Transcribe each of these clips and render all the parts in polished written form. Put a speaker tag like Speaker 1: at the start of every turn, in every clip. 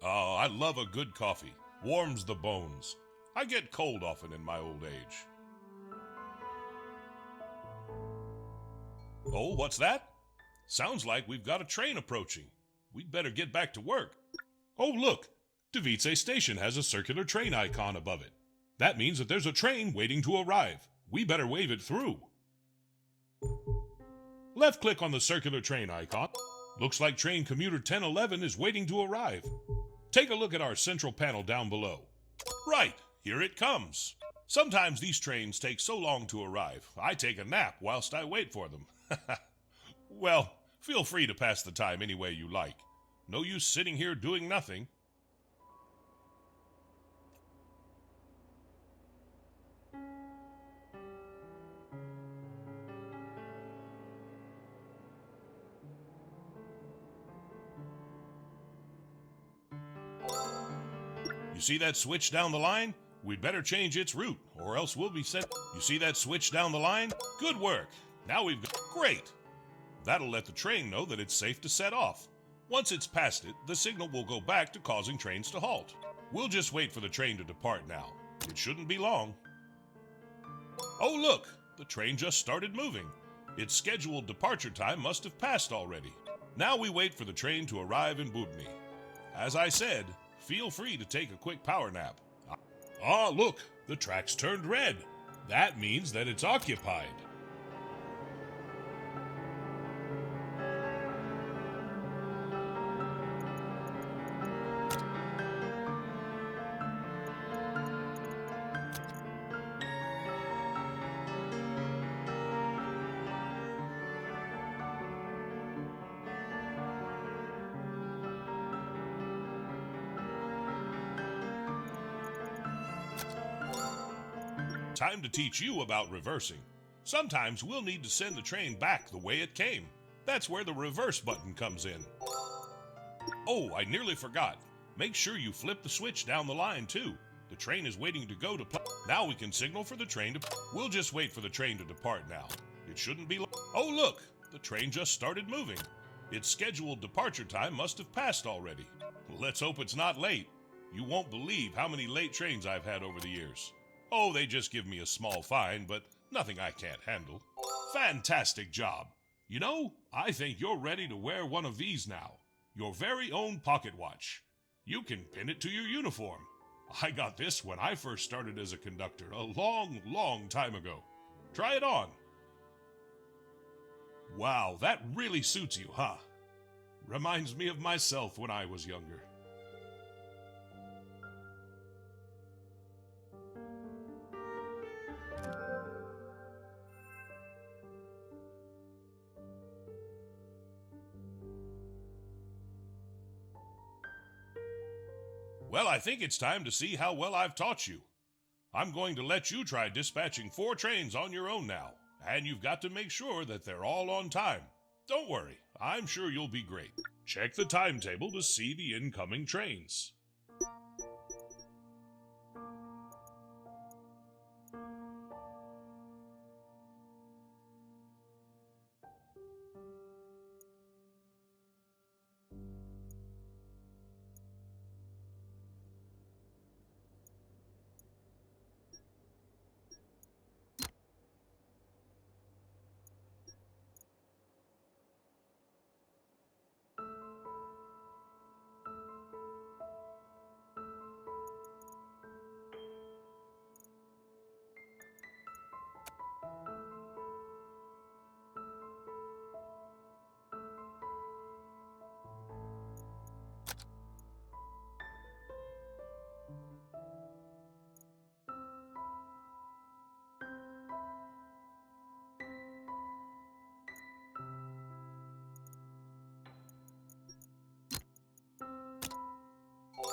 Speaker 1: Oh, I love a good coffee. Warms the bones. I get cold often in my old age. Oh, what's that? Sounds like we've got a train approaching. We'd better get back to work. Oh, look! Jozic station has a circular train icon above it. That means that there's a train waiting to arrive. We better wave it through. Left-click on the circular train icon. Looks like train commuter 1011 is waiting to arrive. Take a look at our central panel down below. Right, here it comes. Sometimes these trains take so long to arrive, I take a nap whilst I wait for them. Well, feel free to pass the time any way you like. No use sitting here doing nothing. You see that switch down the line? We'd better change its route, or else we'll be sent. You see that switch down the line? Good work. Now we've got... Great. That'll let the train know that it's safe to set off. Once it's past it, the signal will go back to causing trains to halt. We'll just wait for the train to depart now. It shouldn't be long. Oh, look! The train just started moving. Its scheduled departure time must have passed already. Now we wait for the train to arrive in Budni. As I said, feel free to take a quick power nap. Ah, look! The track's turned red. That means that it's occupied. Time to teach you about reversing. Sometimes we'll need to send the train back the way it came. That's where the reverse button comes in. Oh, I nearly forgot. Make sure you flip the switch down the line too. The train is waiting to go to Now we can signal for the train to... We'll just wait for the train to depart now. It shouldn't be long. Oh, look! The train just started moving. Its scheduled departure time must have passed already. Let's hope it's not late. You won't believe how many late trains I've had over the years. Oh, they just give me a small fine, but nothing I can't handle. Fantastic job. You know, I think you're ready to wear one of these now. Your very own pocket watch. You can pin it to your uniform. I got this when I first started as a conductor a long, long time ago. Try it on. Wow, that really suits you, huh? Reminds me of myself when I was younger. Well, I think it's time to see how well I've taught you. I'm going to let you try dispatching 4 trains on your own now, and you've got to make sure that they're all on time. Don't worry, I'm sure you'll be great. Check the timetable to see the incoming trains.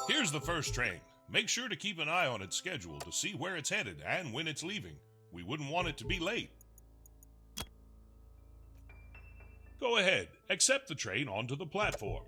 Speaker 1: Here's the first train. Make sure to keep an eye on its schedule to see where it's headed and when it's leaving. We wouldn't want it to be late. Go ahead, accept the train onto the platform.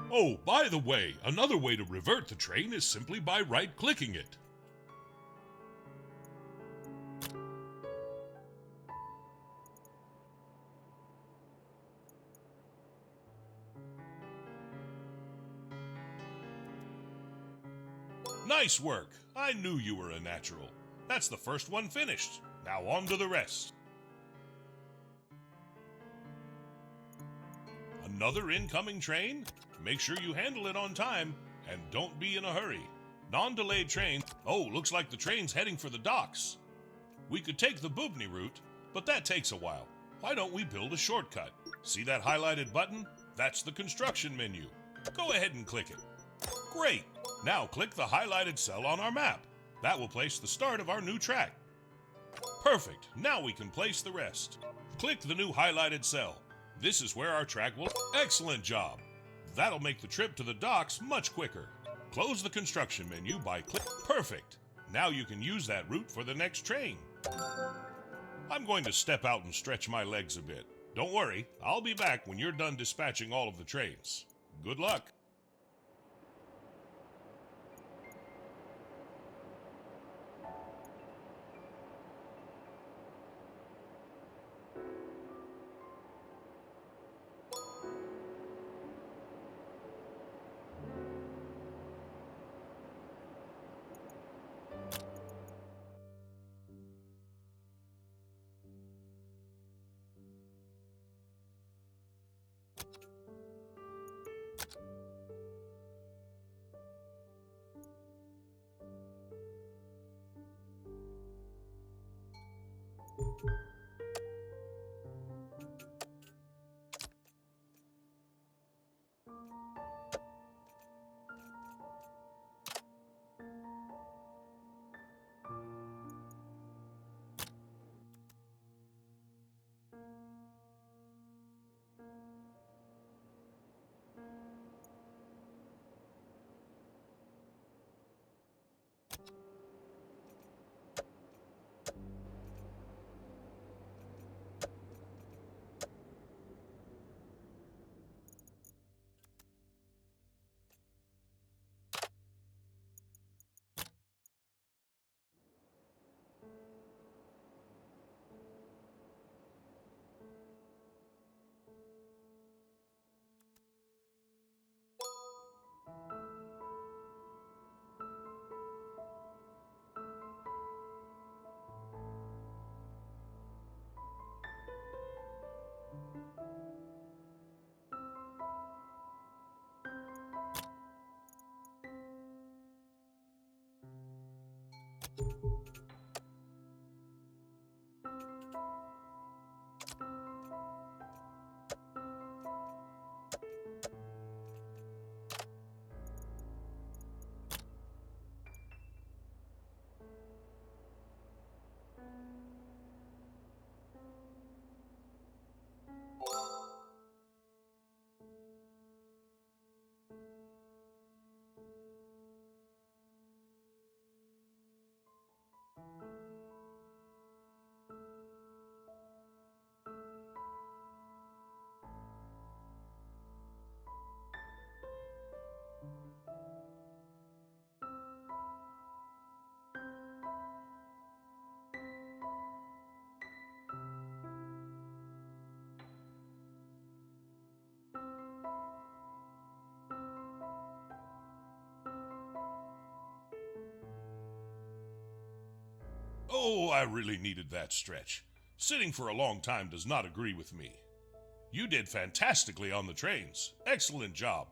Speaker 1: Oh, by the way, another way to revert the train is simply by right-clicking it. Nice work! I knew you were a natural. That's the first one finished. Now on to the rest. Another incoming train? Make sure you handle it on time, and don't be in a hurry. Non-delayed train. Oh, looks like the train's heading for the docks. We could take the Bubny route, but that takes a while. Why don't we build a shortcut? See that highlighted button? That's the construction menu. Go ahead and click it. Great! Now click the highlighted cell on our map. That will place the start of our new track. Perfect! Now we can place the rest. Click the new highlighted cell. This is where our track will... Excellent job! That'll make the trip to the docks much quicker. Close the construction menu by click... Perfect! Now you can use that route for the next train. I'm going to step out and stretch my legs a bit. Don't worry, I'll be back when you're done dispatching all of the trains. Good luck! Oh, I really needed that stretch. Sitting for a long time does not agree with me. You did fantastically on the trains. Excellent job.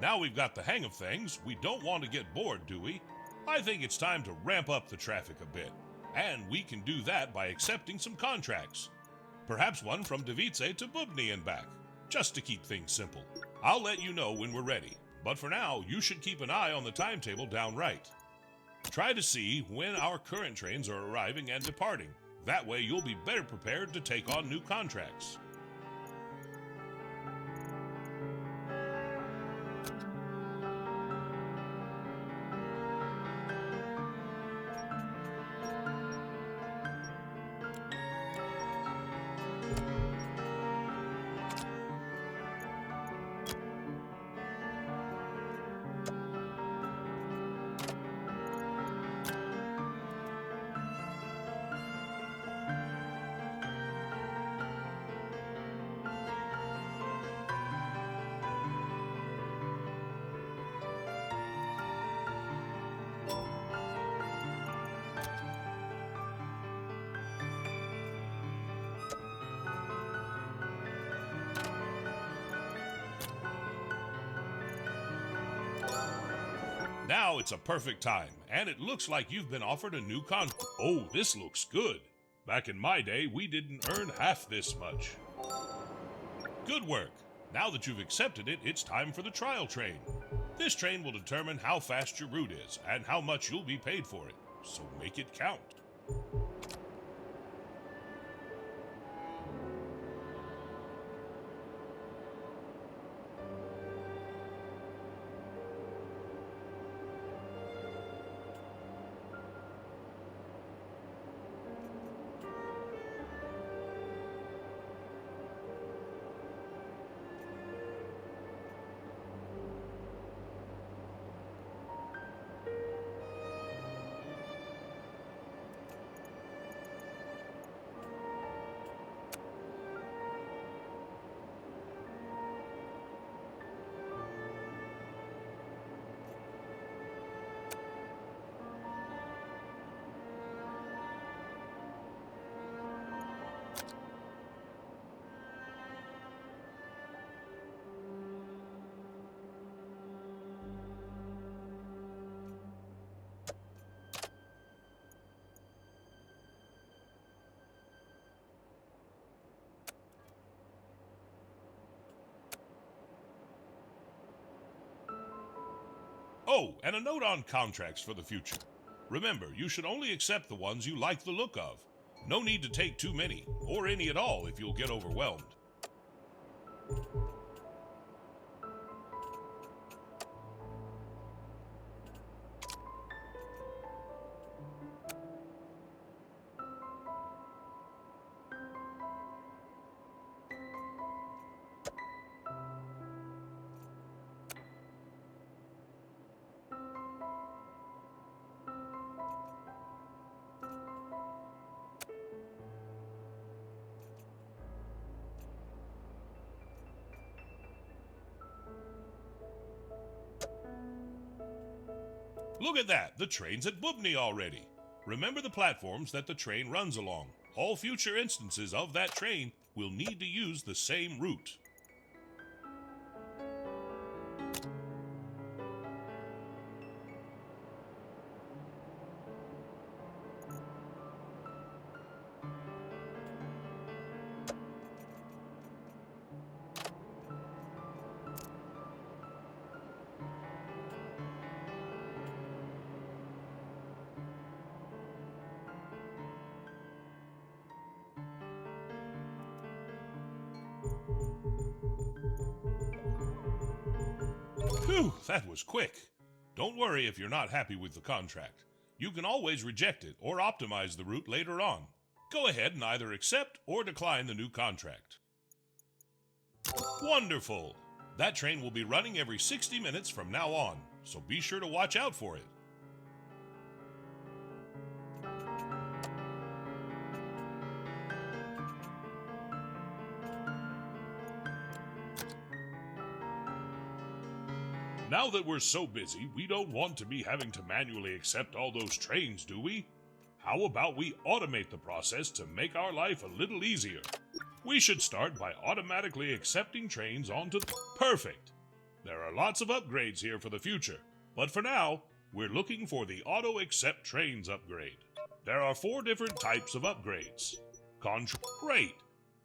Speaker 1: Now we've got the hang of things, we don't want to get bored, do we? I think it's time to ramp up the traffic a bit. And we can do that by accepting some contracts. Perhaps one from Davice to Bubny and back. just to keep things simple. I'll let you know when we're ready, but for now, you should keep an eye on the timetable down right. Try to see when our current trains are arriving and departing. That way you'll be better prepared to take on new contracts. Now it's a perfect time, and it looks like you've been offered a new Oh, this looks good. Back in my day, we didn't earn half this much. Good work. Now that you've accepted it, it's time for the trial train. This train will determine how fast your route is and how much you'll be paid for it, so make it count. Oh, and a note on contracts for the future. Remember, you should only accept the ones you like the look of. No need to take too many, or any at all if you'll get overwhelmed. Look at that, the train's at Bubny already. Remember the platforms that the train runs along. All future instances of that train will need to use the same route. Phew, that was quick. Don't worry if you're not happy with the contract. You can always reject it or optimize the route later on. Go ahead and either accept or decline the new contract. Wonderful! That train will be running every 60 minutes from now on, so be sure to watch out for it. Now that we're so busy, we don't want to be having to manually accept all those trains, do we? How about we automate the process to make our life a little easier? We should start by automatically accepting trains onto Perfect! There are lots of upgrades here for the future, but for now, we're looking for the Auto Accept Trains upgrade. There are 4 different types of upgrades. Great!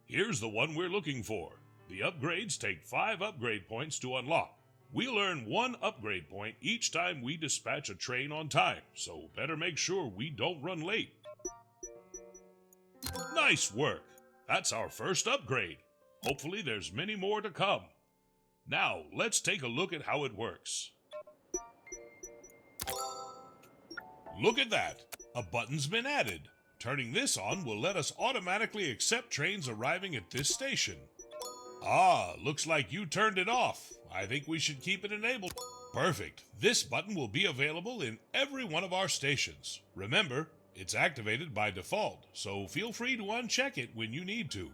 Speaker 1: Here's the one we're looking for. The upgrades take 5 upgrade points to unlock. We'll earn 1 upgrade point each time we dispatch a train on time, so better make sure we don't run late. Nice work! That's our first upgrade. Hopefully there's many more to come. Now, let's take a look at how it works. Look at that! A button's been added. Turning this on will let us automatically accept trains arriving at this station. Ah, looks like you turned it off. I think we should keep it enabled. Perfect. This button will be available in every one of our stations. Remember, it's activated by default, so feel free to uncheck it when you need to.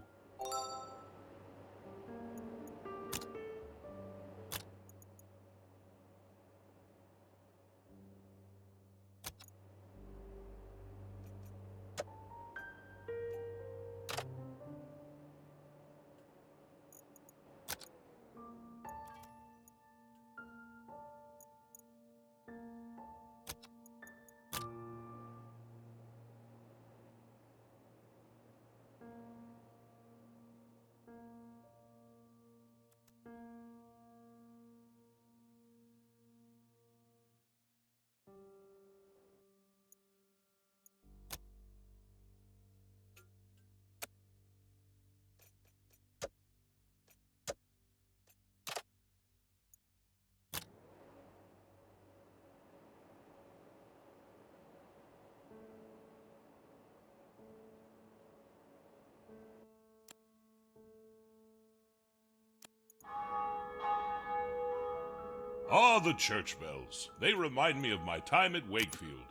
Speaker 1: Ah, the church bells. They remind me of my time at Wakefield.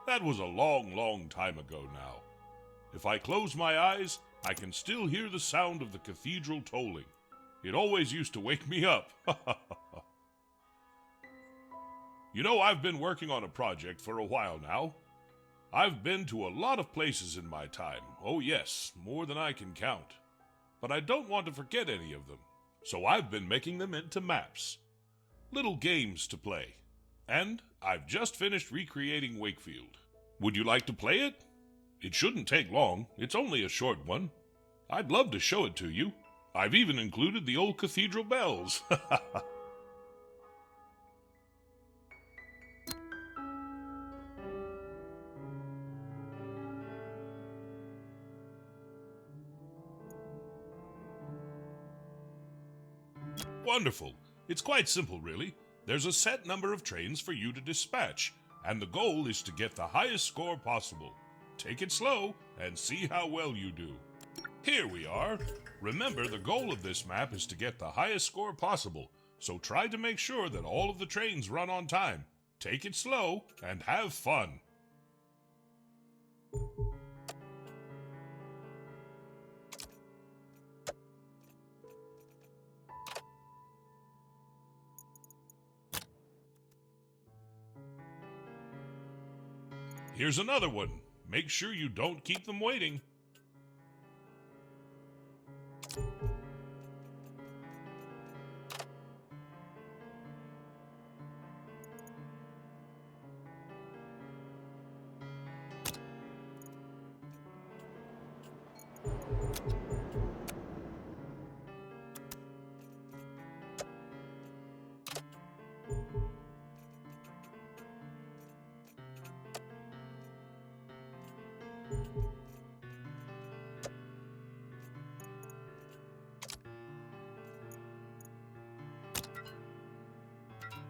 Speaker 1: That was a long, long time ago now. If I close my eyes, I can still hear the sound of the cathedral tolling. It always used to wake me up. You know, I've been working on a project for a while now. I've been to a lot of places in my time. Oh yes, more than I can count. But I don't want to forget any of them. So I've been making them into maps. Little games to play. And I've just finished recreating Wakefield. Would you like to play it? It shouldn't take long. It's only a short one. I'd love to show it to you. I've even included the old cathedral bells. Wonderful. It's quite simple, really. There's a set number of trains for you to dispatch, and the goal is to get the highest score possible. Take it slow and see how well you do. Here we are. Remember, the goal of this map is to get the highest score possible, so try to make sure that all of the trains run on time. Take it slow and have fun. Here's another one. Make sure you don't keep them waiting.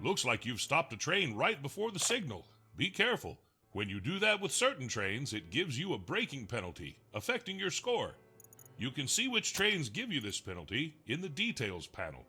Speaker 1: Looks like you've stopped a train right before the signal. Be careful. When you do that with certain trains, it gives you a braking penalty, affecting your score. You can see which trains give you this penalty in the details panel.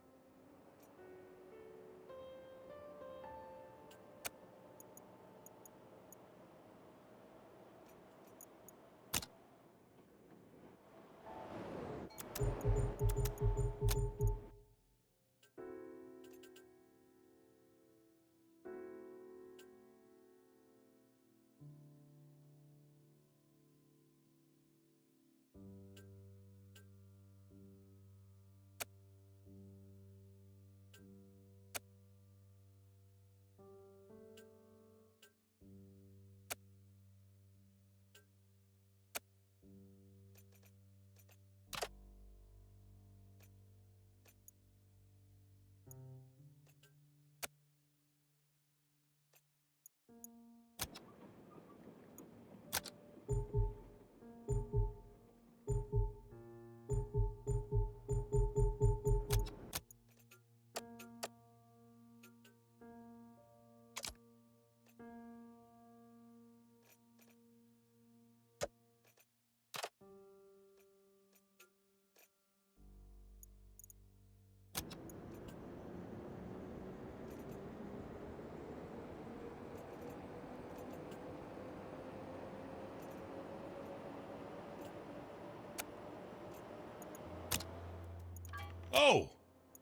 Speaker 1: Oh,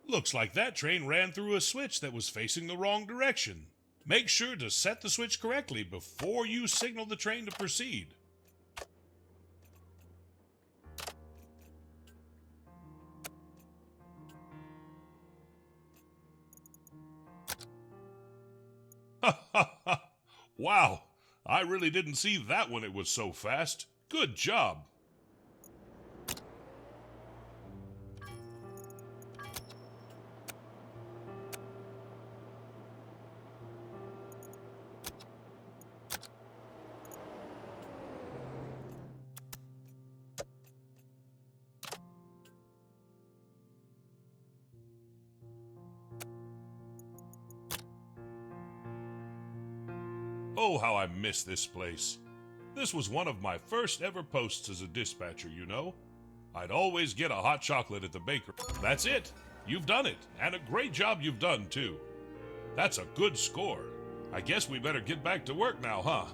Speaker 1: looks like that train ran through a switch that was facing the wrong direction. Make sure to set the switch correctly before you signal the train to proceed. Ha ha ha! Wow, I really didn't see that when it was so fast. Good job. Oh, how I miss this place. This was one of my first ever posts as a dispatcher, you know. I'd always get a hot chocolate at the bakery. That's it. You've done it, and a great job you've done, too. That's a good score. I guess we better get back to work now, huh?